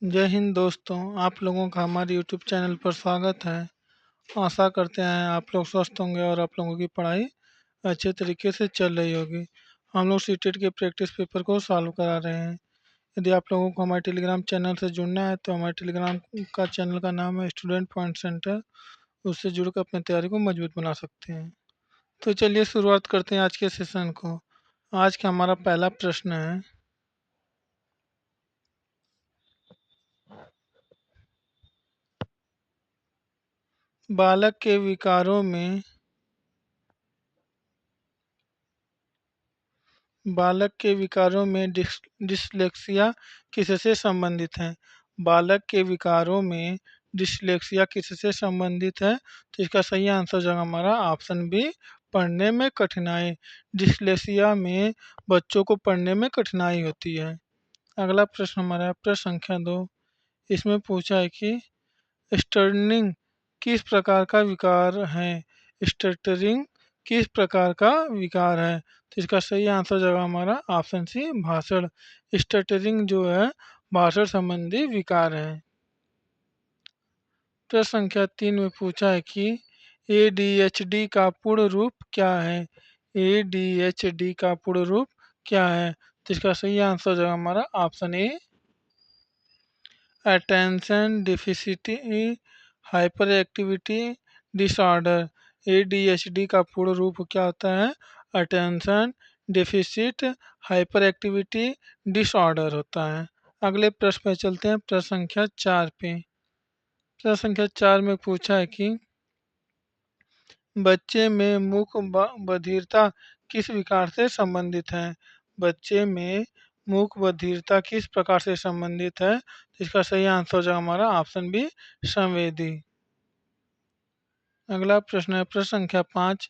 जय हिंद दोस्तों, आप लोगों का हमारे यूट्यूब चैनल पर स्वागत है। आशा करते हैं आप लोग स्वस्थ होंगे और आप लोगों की पढ़ाई अच्छे तरीके से चल रही होगी। हम लोग सीटेट के प्रैक्टिस पेपर को सॉल्व करा रहे हैं। यदि आप लोगों को हमारे टेलीग्राम चैनल से जुड़ना है तो हमारे टेलीग्राम का चैनल का नाम है स्टूडेंट पॉइंट सेंटर। उससे जुड़कर अपनी तैयारी को मजबूत बना सकते हैं। तो चलिए शुरुआत करते हैं आज के सेशन को। आज का हमारा पहला प्रश्न है, बालक के विकारों में डिसलेक्सिया किससे संबंधित है? बालक के विकारों में डिसलेक्सिया किससे संबंधित है? तो इसका सही आंसर जो हमारा ऑप्शन बी, पढ़ने में कठिनाई। डिसलेक्सिया में बच्चों को पढ़ने में कठिनाई होती है। अगला प्रश्न हमारा है प्रश्न संख्या 2। इसमें पूछा है कि स्टर्निंग किस प्रकार का विकार है? स्टटरिंग किस प्रकार का विकार है? तो इसका सही आंसर जगह हमारा ऑप्शन सी, भाषण। स्टटरिंग जो है भाषण संबंधी विकार है। प्रश्न संख्या 3 में पूछा है कि ADHD का पूर्ण रूप क्या है? ADHD का पूर्ण रूप क्या है? तो इसका सही आंसर जगह हमारा option A, attention deficit hyper activity disorder. ADHD का पूर्ण रूप क्या होता है? Attention deficit hyper activity disorder होता है। अगले प्रश्न पे चलते हैं, प्रश्न संख्या 4 पे। प्रश्न संख्या 4 में पूछा है कि बच्चे में मुख बधिरता किस विकार से संबंधित है? बच्चे में मुख बधिरता किस प्रकार से संबंधित है? इसका सही आंसर हो जाएगा हमारा ऑप्शन बी, संवेदी। अगला प्रश्न है प्रश्न संख्या 5।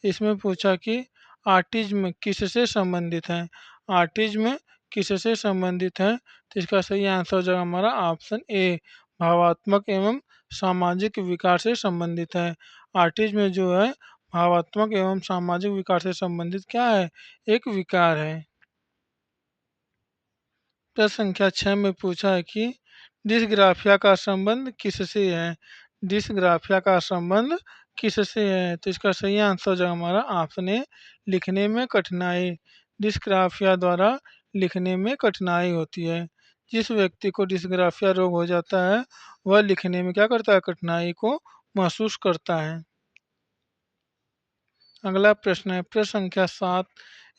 इसमें पूछा कि ऑटिज्म किससे संबंधित है? ऑटिज्म किससे संबंधित है? तो इसका सही आंसर हो जाएगा हमारा ऑप्शन ए, भावात्मक एवं सामाजिक विकार से संबंधित है। ऑटिज्म जो है भावात्मक एवं सामाजिक विकार से संबंधित क्या है? एक विकार है। प्रश्न संख्या 6 में पूछा है कि डिस्ग्राफिया का संबंध किससे है? डिस्ग्राफिया का संबंध किससे है? तो इसका सही आंसर जो हमारा ऑप्शन ए, लिखने में कठिनाई। डिस्ग्राफिया द्वारा लिखने में कठिनाई होती है। जिस व्यक्ति को डिस्ग्राफिया रोग हो जाता है वह लिखने में क्या करता है? कठिनाई को महसूस करता है। अगला प्रश्न है प्रश्न संख्या 7।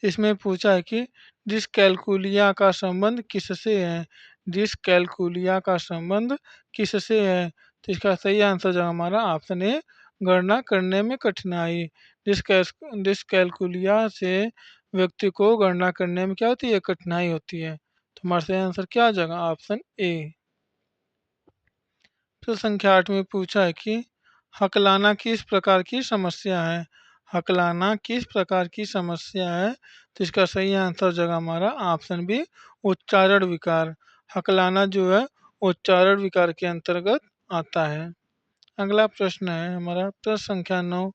इसमें पूछा है कि डिसकैलकुलिया का संबंध किससे है? डिसकैलकुलिया का संबंध किससे है? तो इसका सही आंसर जो हमारा ऑप्शन ए, गणना करने में कठिनाई। डिसकैलकुलिया से व्यक्ति को गणना करने में क्या होती है? कठिनाई होती है। तो हमारा सही आंसर क्या आ जाएगा? Option A. प्रश्न संख्या 8 में पूछा है कि हकलाना किस प्रकार की समस्या है? हकलाना किस प्रकार की समस्या है? तो इसका सही आंसर जगह हमारा ऑप्शन बी, उच्चारण विकार। हकलाना जो है उच्चारण विकार के अंतर्गत आता है। अगला प्रश्न है हमारा प्रश्न संख्या 9।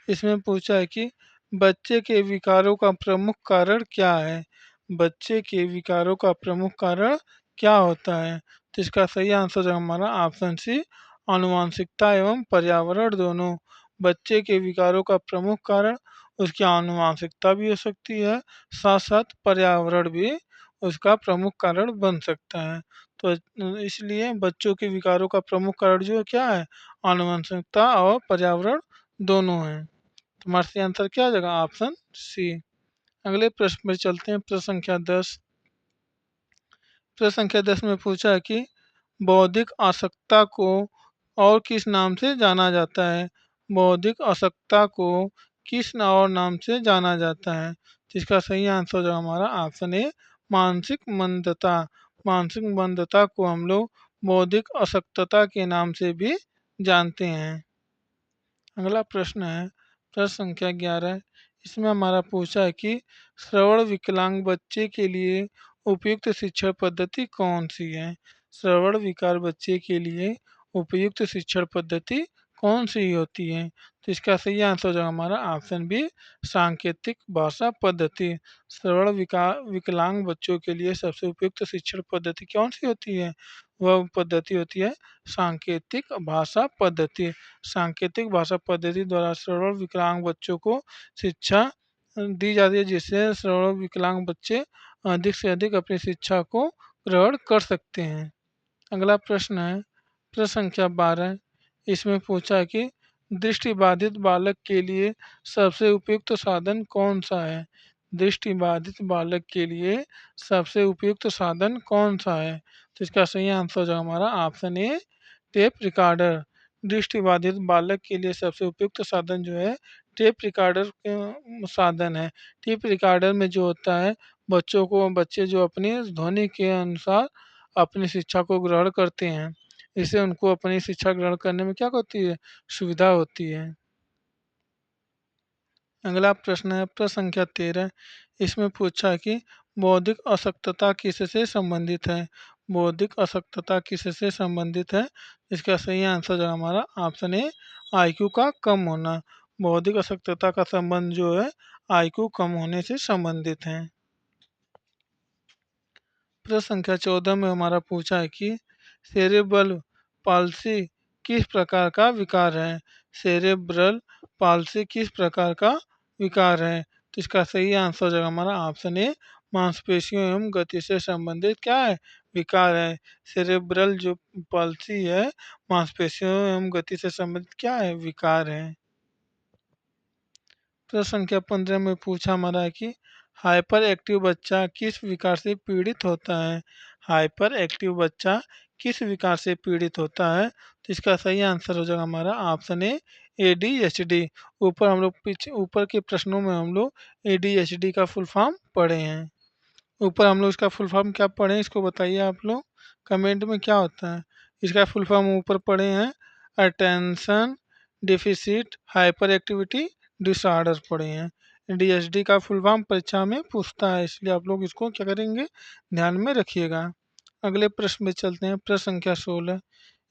इसमें पूछा है कि बच्चे के विकारों का प्रमुख कारण क्या है? बच्चे के विकारों का प्रमुख कारण क्या होता है? तो इसका सही आंसर है हमारा ऑप्शन सी, आनुवंशिकता एवं पर्यावरण दोनों। बच्चे के विकारों का प्रमुख कारण उसकी आनुवंशिकता भी हो सकती है, साथ साथ पर्यावरण भी उसका प्रमुख कारण बन सकता है। तो इसलिए बच्चों के विकारों का प्रमुख कारण जो है क्या है? आनुवंशिकता और पर्यावरण दोनों हैं। तो हमारा सही आंसर क्या आ जाएगा? Option C. अगले प्रश्न में चलते हैं, प्रश्न संख्या 10। प्रश्न संख्या 10 में पूछा है कि बौद्धिक आवश्यकता को और किस नाम से जाना जाता है? बौद्धिक आवश्यकता को किस और नाम से जाना जाता है? तो इसका सही आंसर जो हमारा ऑप्शन ए, मानसिक मंदता। मानसिक मंदता को हम लोग बौद्धिक अशक्तता के नाम से भी जानते हैं। अगला प्रश्न है प्रश्न संख्या 11। इसमें हमारा पूछा है कि श्रवण विकलांग बच्चे के लिए उपयुक्त शिक्षण पद्धति कौन सी है? श्रवण विकार बच्चे के लिए उपयुक्त शिक्षण पद्धति कौन सी होती है? तो इसका सही आंसर हो जाएगा हमारा ऑप्शन बी, सांकेतिक भाषा पद्धति। श्रवण विकलांग बच्चों के लिए सबसे उपयुक्त शिक्षण पद्धति कौन सी होती है? वह पद्धति होती है सांकेतिक भाषा पद्धति। सांकेतिक भाषा पद्धति द्वारा श्रवण विकलांग बच्चों को शिक्षा दी जाती है, जिससे श्रवण विकलांग बच्चे अधिक से अधिक अपनी शिक्षा को ग्रहण कर सकते हैं। अगला प्रश्न है प्रश्न संख्या 12। इसमें पूछा है कि दृष्टिबाधित बालक के लिए सबसे उपयुक्त साधन कौन सा है? दृष्टिबाधित बालक के लिए सबसे उपयुक्त साधन कौन सा है? तो इसका सही आंसर हो जाएगा हमारा ऑप्शन ए, टेप रिकॉर्डर। दृष्टिबाधित बालक के लिए सबसे उपयुक्त साधन जो है टेप रिकॉर्डर साधन है। टेप रिकॉर्डर में जो होता है बच्चे जो अपनी ध्वनि के अनुसार अपनी शिक्षा को ग्रहण करते हैं, इससे उनको अपनी शिक्षा ग्रहण करने में क्या होती है? सुविधा होती है। अगला प्रश्न है प्रश्न संख्या 13। इसमें पूछा है कि बौद्धिक अशक्तता किससे संबंधित है? बौद्धिक अशक्तता किससे संबंधित है? इसका सही आंसर जो हमारा ऑप्शन ए, आईक्यू का कम होना। बौद्धिक अशक्तता का संबंध जो है आईक्यू कम होने से संबंधित है। प्रश्न संख्या 14 में हमारा पूछा है कि सेरेब्रल पाल्सी किस प्रकार का विकार है? सेरेब्रल पाल्सी किस प्रकार का विकार है? तो इसका सही आंसर हो जाएगा हमारा ऑप्शन ए, मांसपेशियों एवं गति से संबंधित क्या है? विकार है। सेरेब्रल जो पाल्सी है मांसपेशियों एवं गति से संबंधित क्या है? विकार है। प्रश्न संख्या 15 में पूछा हमारा है कि हाइपर एक्टिव बच्चा किस विकार से पीड़ित होता है? हाइपर एक्टिव बच्चा किस विकार से पीड़ित होता है? तो इसका सही आंसर हो जाएगा हमारा ऑप्शन ए, ADHD। ऊपर हम लोग पीछे ऊपर के प्रश्नों में हम लोग ADHD का फुल फॉर्म पढ़े हैं। ऊपर हम लोग इसका फुल फॉर्म क्या पढ़े हैं इसको बताइए आप लोग कमेंट में क्या होता है। इसका फुल फॉर्म ऊपर पढ़े हैं attention deficit hyper activity disorder पढ़े हैं। DHD का फुल फॉर्म परीक्षा में पूछता है, इसलिए आप लोग इसको क्या करेंगे, ध्यान में रखिएगा। अगले प्रश्न में चलते हैं प्रश्न संख्या 16।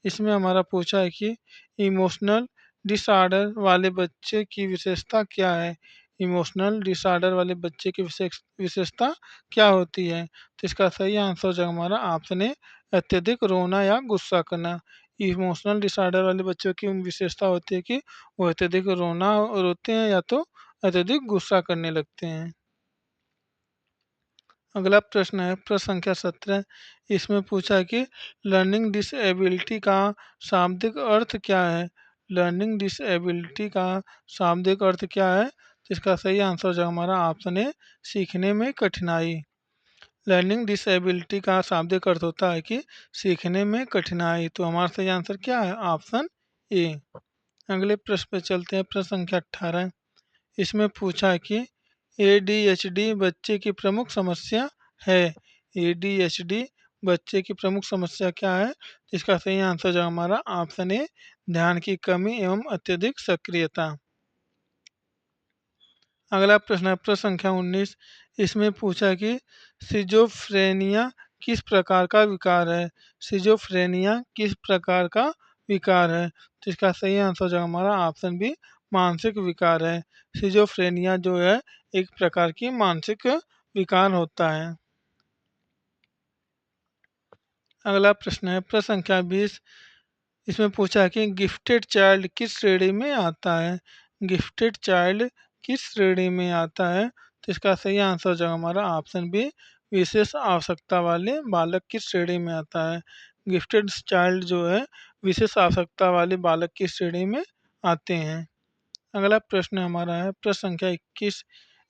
इसमें हमारा पूछा है कि इमोशनल डिसऑर्डर वाले बच्चे की विशेषता क्या है? इमोशनल डिसऑर्डर वाले बच्चे की विशेषता क्या होती है? तो इसका सही आंसर जो हमारा ऑप्शन है अत्यधिक रोना या गुस्सा करना। इमोशनल डिसऑर्डर वाले बच्चों की विशेषता होती है कि वो अत्यधिक रोते हैं या तो अत्यधिक गुस्सा करने लगते हैं। अगला प्रश्न है प्रश्न संख्या 17। इसमें पूछा है कि लर्निंग डिसेबिलिटी का शाब्दिक अर्थ क्या है? लर्निंग डिसेबिलिटी का शाब्दिक अर्थ क्या है? तो इसका सही आंसर जो हमारा ऑप्शन है सीखने में कठिनाई। लर्निंग डिसेबिलिटी का शाब्दिक अर्थ होता है कि सीखने में कठिनाई। तो हमारा सही आंसर क्या है? Option A. अगले प्रश्न पे चलते हैं प्रश्न संख्या 18। इसमें पूछा है कि ADHD बच्चे की प्रमुख समस्या है। ADHD बच्चे की प्रमुख समस्या क्या है? इसका सही आंसर जो हमारा ऑप्शन ए, ध्यान की कमी एवं अत्यधिक सक्रियता। अगला प्रश्न है प्रश्न संख्या 19। इसमें पूछा है कि सिजोफ्रेनिया किस प्रकार का विकार है? सिजोफ्रेनिया किस प्रकार का विकार है? तो इसका सही आंसर जो हमारा ऑप्शन बी, मानसिक विकार है। सिजोफ्रेनिया जो है एक प्रकार की मानसिक विकार होता है। अगला प्रश्न है प्रश्न संख्या 20। इसमें पूछा है कि गिफ्टेड चाइल्ड किस श्रेणी में आता है? गिफ्टेड चाइल्ड किस श्रेणी में आता है? तो इसका सही आंसर जो हमारा ऑप्शन बी, विशेष आवश्यकता वाले बालक की श्रेणी में आता है। गिफ्टेड चाइल्ड जो है विशेष आवश्यकता वाले बालक की श्रेणी में आते हैं। अगला प्रश्न हमारा है प्रश्न संख्या 21।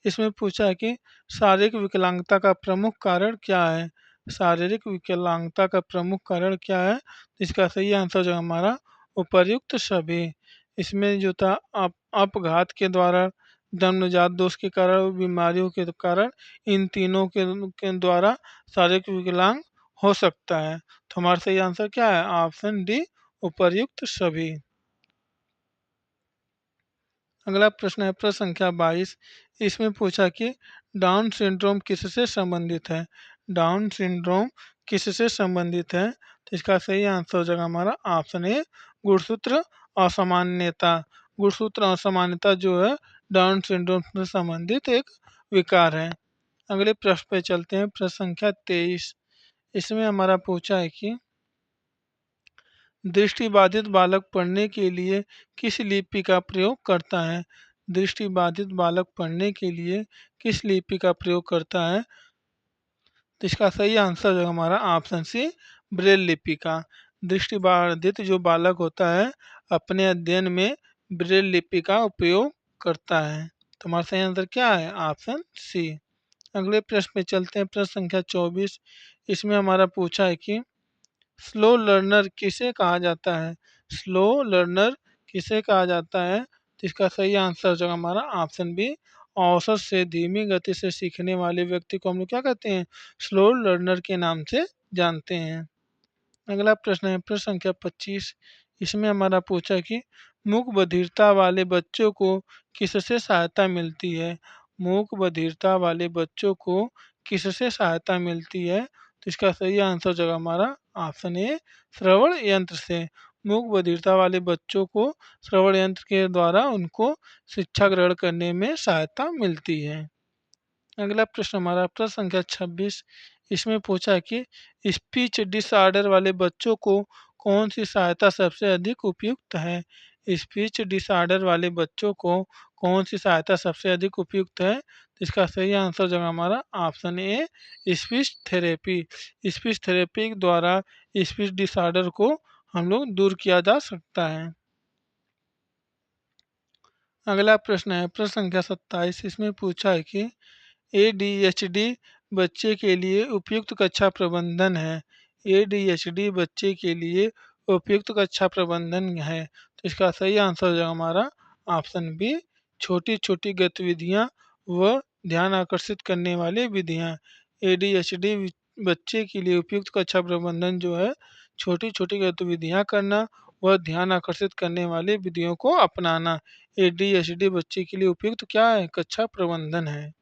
इसमें पूछा है कि शारीरिक विकलांगता का प्रमुख कारण क्या है? शारीरिक विकलांगता का प्रमुख कारण क्या है? इसका सही आंसर जो हमारा उपर्युक्त सभी। इसमें जो था अपघात के द्वारा, जन्मजात दोष के कारण, बीमारियों के कारण, इन तीनों के द्वारा शारीरिक विकलांग हो सकता है। तो हमारा सही आंसर क्या है? ऑप्शन डी, उपर्युक्त सभी। अगला प्रश्न है प्रश्न संख्या 22। इसमें पूछा कि डाउन सिंड्रोम किससे संबंधित है? डाउन सिंड्रोम किससे संबंधित है? तो इसका सही आंसर हो जाएगा हमारा ऑप्शन ए, गुणसूत्र असामान्यता। गुणसूत्र असामान्यता जो है डाउन सिंड्रोम से संबंधित एक विकार है। अगले प्रश्न पे चलते हैं, प्रश्न संख्या 23। इसमें हमारा पूछा है कि दृष्टिबाधित बालक पढ़ने के लिए किस लिपि का प्रयोग करता है? दृष्टिबाधित बालक पढ़ने के लिए किस लिपि का प्रयोग करता है? तो इसका सही आंसर जो हमारा ऑप्शन सी ब्रेल लिपि का। दृष्टिबाधित जो बालक होता है अपने अध्ययन में ब्रेल लिपि का उपयोग करता है। तो हमारा सही आंसर क्या है? Option C. अगले प्रश्न पे चलते हैं, प्रश्न संख्या 24। इसमें हमारा पूछा है कि स्लो लर्नर किसे कहा जाता है? स्लो लर्नर किसे कहा जाता है? तो इसका सही आंसर जो हमारा ऑप्शन बी औसत से धीमी गति से सीखने वाले व्यक्ति को हम लोग क्या कहते हैं? स्लो लर्नर के नाम से जानते हैं। अगला प्रश्न है प्रश्न संख्या 25। इसमें हमारा पूछा कि मूक बधिरता वाले बच्चों को किससे सहायता मिलती है? मूक बधिरता वाले बच्चों को किससे सहायता मिलती है? तो इसका सही आंसर जो हमारा ऑप्शन ए श्रवण यंत्र से। मूक बधिरता वाले बच्चों को श्रवण यंत्र के द्वारा उनको शिक्षा ग्रहण करने में सहायता मिलती है। अगला प्रश्न हमारा प्रश्न संख्या 26। इसमें पूछा है कि स्पीच डिसऑर्डर वाले बच्चों को कौन सी सहायता सबसे अधिक उपयुक्त है? स्पीच डिसऑर्डर वाले बच्चों को कौन सी सहायता सबसे अधिक उपयुक्त है? तो इसका सही आंसर जो हमारा option a speech therapy. Speech therapy द्वारा स्पीच डिसऑर्डर को हम लोग दूर किया जा सकता है। अगला प्रश्न है प्रश्न संख्या 27। इसमें पूछा है कि एडीएचडी बच्चे के लिए उपयुक्त कक्षा प्रबंधन है। एडीएचडी बच्चे के लिए उपयुक्त कक्षा प्रबंधन है। तो इसका सही आंसर जो हमारा ऑप्शन बी छोटी छोटी गतिविधियां व ध्यान आकर्षित करने वाली विधियां। एडीएचडी बच्चे के लिए उपयुक्त कक्षा प्रबंधन जो है छोटी छोटी गतिविधियां करना व ध्यान आकर्षित करने वाली विधियों को अपनाना एडीएचडी बच्चे के लिए उपयुक्त क्या है? कक्षा प्रबंधन है।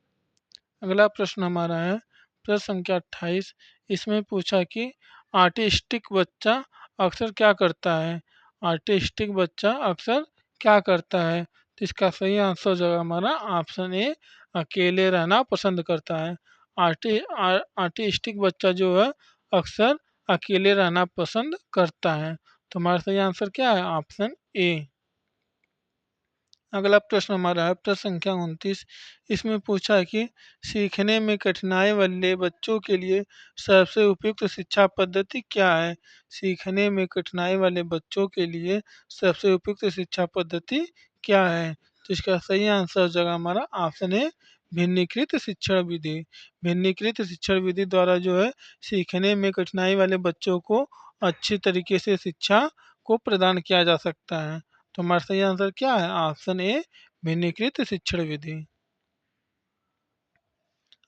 अगला प्रश्न हमारा है प्रश्न संख्या 28। इसमें पूछा कि आर्टिस्टिक बच्चा अक्सर क्या करता है? आर्टिस्टिक बच्चा अक्सर क्या करता है? तो इसका सही आंसर जो है हमारा ऑप्शन ए अकेले रहना पसंद करता है। आर्टिस्टिक बच्चा जो है अक्सर अकेले रहना पसंद करता है। तो हमारा सही आंसर क्या है? Option A. अगला प्रश्न हमारा है प्रश्न संख्या 29। इसमें पूछा है कि सीखने में कठिनाई वाले बच्चों के लिए सबसे उपयुक्त शिक्षा पद्धति क्या है? सीखने में कठिनाई वाले बच्चों के लिए सबसे उपयुक्त शिक्षा पद्धति क्या है? तो इसका सही आंसर जगह हमारा ऑप्शन है भिन्नीकृत शिक्षण विधि। भिन्नीकृत शिक्षण विधि द्वारा जो है सीखने में कठिनाई वाले बच्चों को अच्छी तरीके से शिक्षा को प्रदान किया जा सकता है। तो हमारा सही आंसर क्या है? ऑप्शन ए भिन्नीकृत शिक्षण विधि।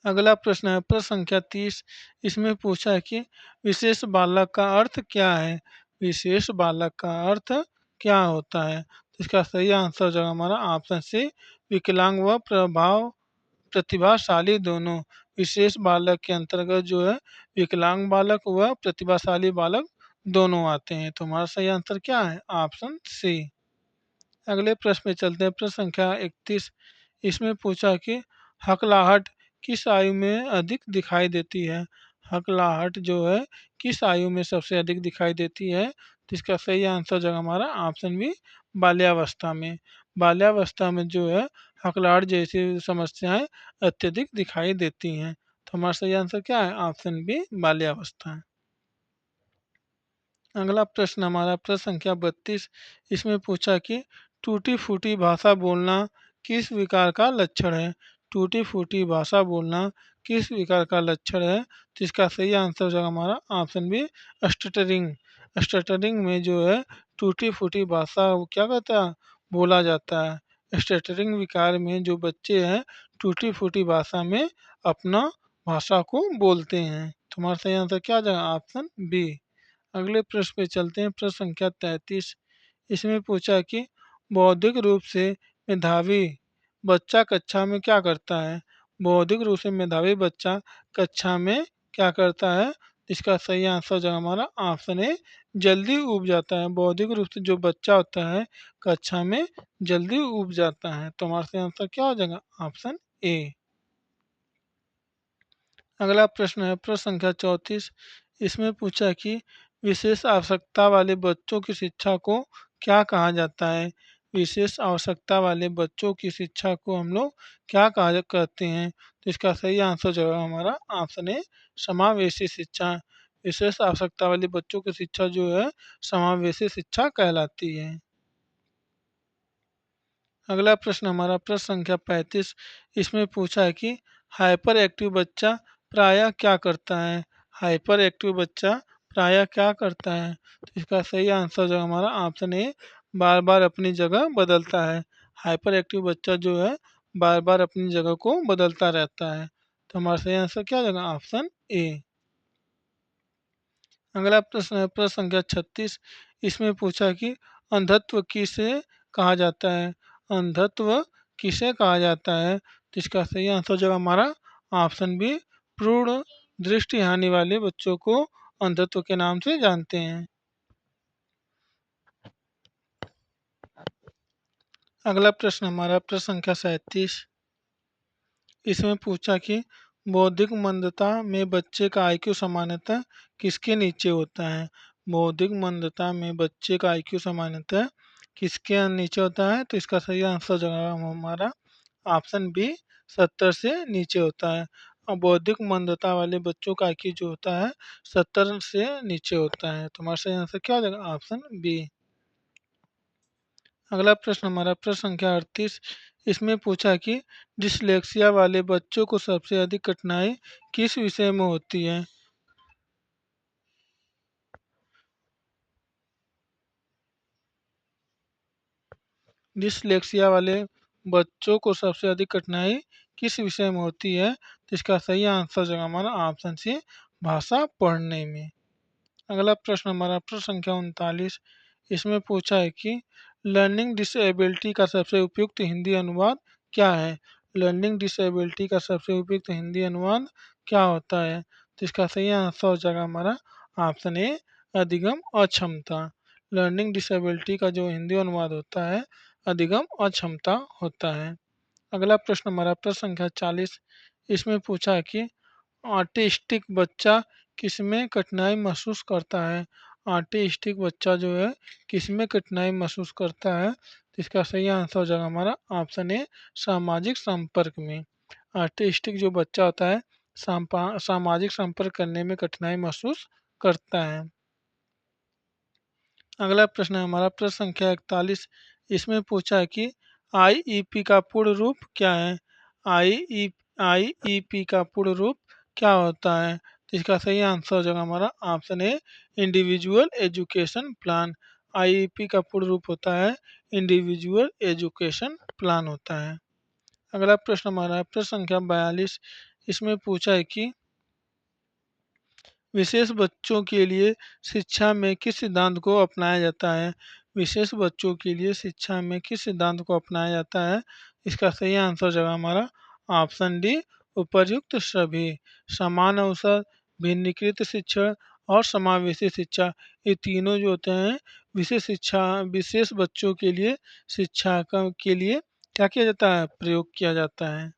अगला प्रश्न है प्रश्न संख्या 30। इसमें पूछा है कि विशेष बालक का अर्थ क्या है? विशेष बालक का अर्थ क्या होता है? तो इसका सही आंसर जो हमारा ऑप्शन सी विकलांग व प्रतिभाशाली दोनों। विशेष बालक के अंतर्गत जो है विकलांग बालक व प्रतिभाशाली बालक दोनों आते हैं। तो हमारा सही आंसर क्या है? Option C. अगले प्रश्न में चलते हैं प्रश्न संख्या 31। इसमें पूछा कि हकलाहट किस आयु में अधिक दिखाई देती है? हकलाहट जो है किस आयु में सबसे अधिक दिखाई देती है? तो इसका सही आंसर जो हमारा ऑप्शन बी बाल्यावस्था में। बाल्यावस्था में जो है हकलाहट जैसी समस्याएं अत्यधिक दिखाई देती हैं। तो हमारा सही आंसर क्या है? ऑप्शन बी बाल्यावस्था। अगला प्रश्न हमारा प्रश्न संख्या 32। इसमें पूछा कि टूटी फूटी भाषा बोलना किस विकार का लक्षण है? टूटी फूटी भाषा बोलना किस विकार का लक्षण है? तो इसका सही आंसर जो हमारा ऑप्शन बी स्टटरिंग। स्टटरिंग में जो है टूटी फूटी भाषा वो क्या कहता है? बोला जाता है। स्टटरिंग विकार में जो बच्चे हैं टूटी फूटी भाषा में अपना भाषा को बोलते हैं। तुम्हारा सही आंसर क्या जाएगा? Option B. अगले प्रश्न पे चलते हैं प्रश्न संख्या 33। इसमें पूछा कि बौद्धिक रूप से मेधावी बच्चा कक्षा में क्या करता है? बौद्धिक रूप से मेधावी बच्चा कक्षा में क्या करता है? इसका सही आंसर जो हमारा ऑप्शन ए जल्दी उब जाता है। बौद्धिक रूप से जो बच्चा होता है कक्षा में जल्दी उब जाता है। तो हमारा सही आंसर क्या हो जाएगा? Option A. अगला प्रश्न है प्रश्न संख्या 34। इसमें पूछा कि विशेष आवश्यकता वाले बच्चों की शिक्षा को क्या कहा जाता है? विशेष आवश्यकता वाले बच्चों की शिक्षा को हम लोग क्या कहा करते हैं? तो इसका सही आंसर जो है हमारा ऑप्शन है समावेशी शिक्षा। विशेष आवश्यकता वाले बच्चों की शिक्षा जो है समावेशी शिक्षा कहलाती है। अगला प्रश्न हमारा प्रश्न संख्या 35। इसमें पूछा है कि हाइपर एक्टिव बच्चा प्रायः क्या करता है? हाइपर एक्टिव बच्चा प्रायः क्या करता है? तो इसका सही आंसर जो हमारा ऑप्शन ए बार बार अपनी जगह बदलता है। हाइपर एक्टिव बच्चा जो है बार बार अपनी जगह को बदलता रहता है। तो हमारा सही आंसर क्या हो जाएगा? Option A. अगला प्रश्न है प्रश्न संख्या 36। इसमें पूछा कि अंधत्व किसे कहा जाता है? अंधत्व किसे कहा जाता है? तो इसका सही आंसर जो हमारा ऑप्शन बी पूर्ण दृष्टि हानि वाले बच्चों को अंधत्व के नाम से जानते हैं। अगला प्रश्न हमारा प्रश्न संख्या 37। इसमें पूछा कि बौद्धिक मंदता में बच्चे का आईक्यू सामान्यतः किसके नीचे होता है? बौद्धिक मंदता में बच्चे का आईक्यू सामान्यतः किसके नीचे होता है? तो इसका सही आंसर जो है हमारा ऑप्शन बी 70 से नीचे होता है। और बौद्धिक मंदता वाले बच्चों का आईक्यू जो होता है 70 से नीचे होता है। तो हमारा सही आंसर क्या हो जाएगा? Option B. अगला प्रश्न हमारा प्रश्न संख्या 38। इसमें पूछा कि डिसलेक्सिया वाले बच्चों को सबसे अधिक कठिनाई किस विषय में होती है? डिसलेक्सिया वाले बच्चों को सबसे अधिक कठिनाई किस विषय में होती है? तो इसका सही आंसर जो हमारा ऑप्शन सी भाषा पढ़ने में। अगला प्रश्न हमारा प्रश्न संख्या 39। इसमें पूछा है कि लर्निंग डिसेबिलिटी का सबसे उपयुक्त हिंदी अनुवाद क्या है? लर्निंग डिसेबिलिटी का सबसे उपयुक्त हिंदी अनुवाद क्या होता है? तो इसका सही आंसर हो जाएगा हमारा ऑप्शन ए अधिगम अक्षमता। लर्निंग डिसेबिलिटी का जो हिंदी अनुवाद होता है अधिगम अक्षमता होता है। अगला प्रश्न हमारा प्रश्न संख्या 40। इसमें पूछा है कि ऑटिस्टिक बच्चा किसमें कठिनाई महसूस करता है? ऑटिस्टिक बच्चा जो है किसमें कठिनाई महसूस करता है? तो इसका सही आंसर हो जाएगा हमारा ऑप्शन ए सामाजिक संपर्क में। ऑटिस्टिक जो बच्चा होता है सामाजिक संपर्क करने में कठिनाई महसूस करता है। अगला प्रश्न है हमारा प्रश्न संख्या 41। इसमें पूछा है कि आईईपी का पूर्ण रूप क्या है? आई आईईपी का पूर्ण रूप क्या होता है? तो इसका सही आंसर हो जाएगा हमारा option A individual education plan. IEP का पूर्ण रूप होता है इंडिविजुअल एजुकेशन प्लान होता है। अगला प्रश्न हमारा प्रश्न संख्या 42। इसमें पूछा है कि विशेष बच्चों के लिए शिक्षा में किस सिद्धांत को अपनाया जाता है? विशेष बच्चों के लिए शिक्षा में किस सिद्धांत को अपनाया जाता है? इसका सही आंसर जगह हमारा ऑप्शन डी उपर्युक्त सभी। समान अवसर, भिन्नीकृत शिक्षा और समावेशी शिक्षा, ये तीनों जो होते हैं विशेष बच्चों के लिए शिक्षा के लिए क्या किया जाता है? प्रयोग किया जाता है।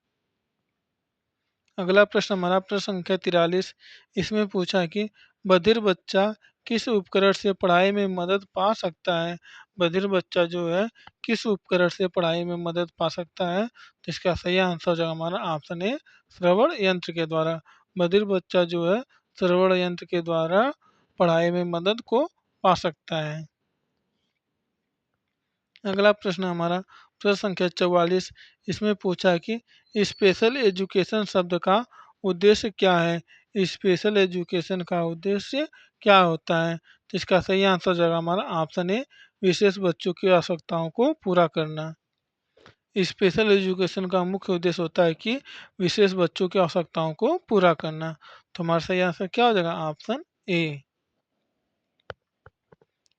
अगला प्रश्न हमारा प्रश्न संख्या 43। इसमें पूछा है कि बधिर बच्चा किस उपकरण से पढ़ाई में मदद पा सकता है? बधिर बच्चा जो है किस उपकरण से पढ़ाई में मदद पा सकता है? तो इसका सही आंसर जो हमारा ऑप्शन है श्रवण यंत्र के द्वारा। बधिर बच्चा जो है श्रवण यंत्र के द्वारा पढ़ाई में मदद को पा सकता है। अगला प्रश्न हमारा प्रश्न संख्या 44। इसमें पूछा है कि स्पेशल एजुकेशन शब्द का उद्देश्य क्या है? स्पेशल एजुकेशन का उद्देश्य क्या होता है? तो इसका सही आंसर जगह हमारा ऑप्शन है विशेष बच्चों की आवश्यकताओं को पूरा करना। स्पेशल एजुकेशन का मुख्य उद्देश्य होता है कि विशेष बच्चों की आवश्यकताओं को पूरा करना। तो हमारा सही आंसर क्या हो जाएगा? Option A.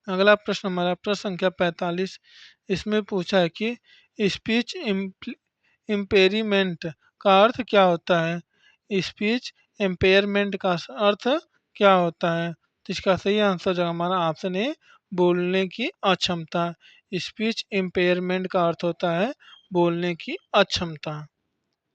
अगला प्रश्न हमारा प्रश्न संख्या 45। इसमें पूछा है कि स्पीच इम्पेयरमेंट का अर्थ क्या होता है? स्पीच इम्पेयरमेंट का अर्थ क्या होता है? तो इसका सही आंसर जो हमारा ऑप्शन ए बोलने की अक्षमता। स्पीच इम्पेयरमेंट का अर्थ होता है बोलने की अक्षमता।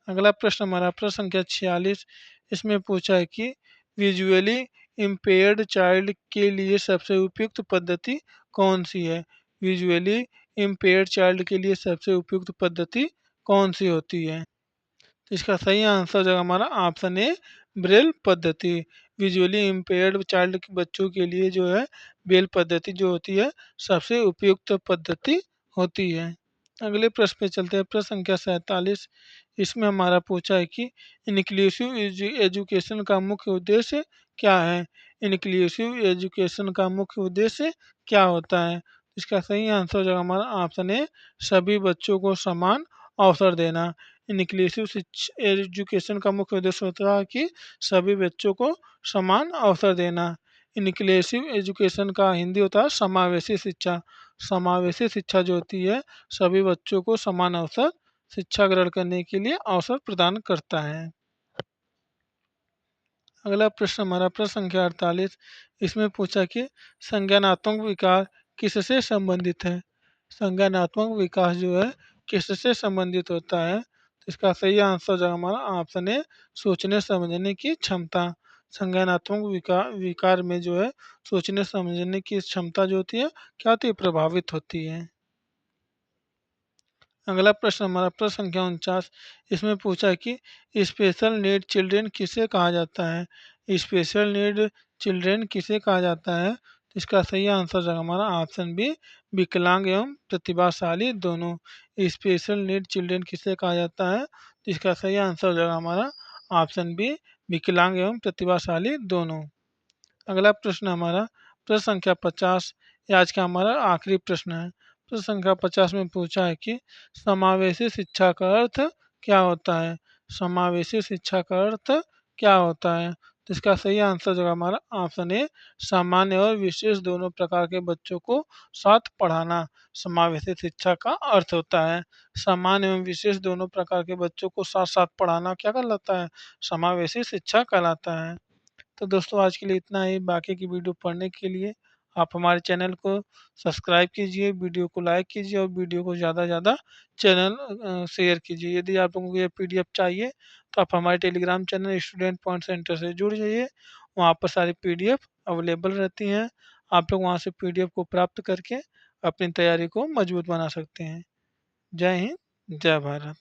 अगला प्रश्न हमारा प्रश्न संख्या 46। इसमें पूछा है कि विजुअली इम्पेयर्ड चाइल्ड के लिए सबसे उपयुक्त पद्धति कौन सी है? विजुअली इम्पेयर्ड चाइल्ड के लिए सबसे उपयुक्त पद्धति कौन सी होती है? तो इसका सही आंसर जो हमारा ऑप्शन ए ब्रेल पद्धति। विजुअली इम्पेयर्ड चाइल्ड के बच्चों के लिए जो है ब्रेल पद्धति जो होती है सबसे उपयुक्त पद्धति होती है। अगले प्रश्न पे चलते हैं प्रश्न संख्या 47। इसमें हमारा पूछा है कि इनक्लूसिव एजुकेशन का मुख्य उद्देश्य क्या है? इनक्लूसिव एजुकेशन का मुख्य उद्देश्य क्या होता है? इसका सही आंसर जो हमारा ऑप्शन है सभी बच्चों को समान अवसर देना। इनक्लूसिव एजुकेशन का मुख्य उद्देश्य होता है कि सभी बच्चों को समान अवसर देना। इनक्लूसिव एजुकेशन का हिंदी होता है समावेशी शिक्षा। समावेशी शिक्षा जो होती है सभी बच्चों को समान अवसर शिक्षा ग्रहण करने के लिए अवसर प्रदान करता है। अगला प्रश्न हमारा प्रश्न संख्या 48। इसमें पूछा कि संज्ञानात्मक विकास किससे संबंधित है? संज्ञानात्मक विकास जो है किससे संबंधित होता है? तो इसका सही आंसर जो हमारा ऑप्शन है सोचने समझने की क्षमता। संज्ञानात्मक विकार में जो है सोचने समझने की क्षमता जो होती है क्या होती है प्रभावित होती है। अगला प्रश्न हमारा प्रश्न संख्या 49। इसमें पूछा है कि स्पेशल नीड चिल्ड्रेन किसे कहा जाता है? स्पेशल नीड चिल्ड्रेन किसे कहा जाता है? तो इसका सही आंसर है हमारा ऑप्शन बी विकलांग एवं प्रतिभाशाली दोनों। स्पेशल नीड चिल्ड्रेन किसे कहा जाता है? तो इसका सही आंसर जो हमारा ऑप्शन बी विकलांग एवं प्रतिभाशाली दोनों। अगला प्रश्न हमारा प्रश्न संख्या 50। ये आज का हमारा आखिरी प्रश्न है। प्रश्न संख्या 50 में पूछा है कि समावेशी शिक्षा का अर्थ क्या होता है? समावेशी शिक्षा का अर्थ क्या होता है? तो इसका सही आंसर जो हमारा ऑप्शन ए सामान्य और विशेष दोनों प्रकार के बच्चों को साथ पढ़ाना समावेशी शिक्षा का अर्थ होता है। सामान्य एवं विशेष दोनों प्रकार के बच्चों को साथ साथ पढ़ाना क्या कहलाता है? समावेशी शिक्षा कहलाता है। तो दोस्तों आज के लिए इतना ही। बाकी की वीडियो पढ़ने के लिए आप हमारे चैनल को सब्सक्राइब कीजिए, वीडियो को लाइक कीजिए और वीडियो को ज़्यादा से ज़्यादा चैनल शेयर कीजिए। यदि आप लोगों को ये पीडीएफ चाहिए तो आप हमारे Telegram channel student point centre से जुड़ जाइए। वहाँ पर सारी पीडीएफ अवेलेबल रहती हैं। आप लोग वहाँ से पीडीएफ को प्राप्त करके अपनी तैयारी को मजबूत बना सकते हैं। जय हिंद, जय भारत।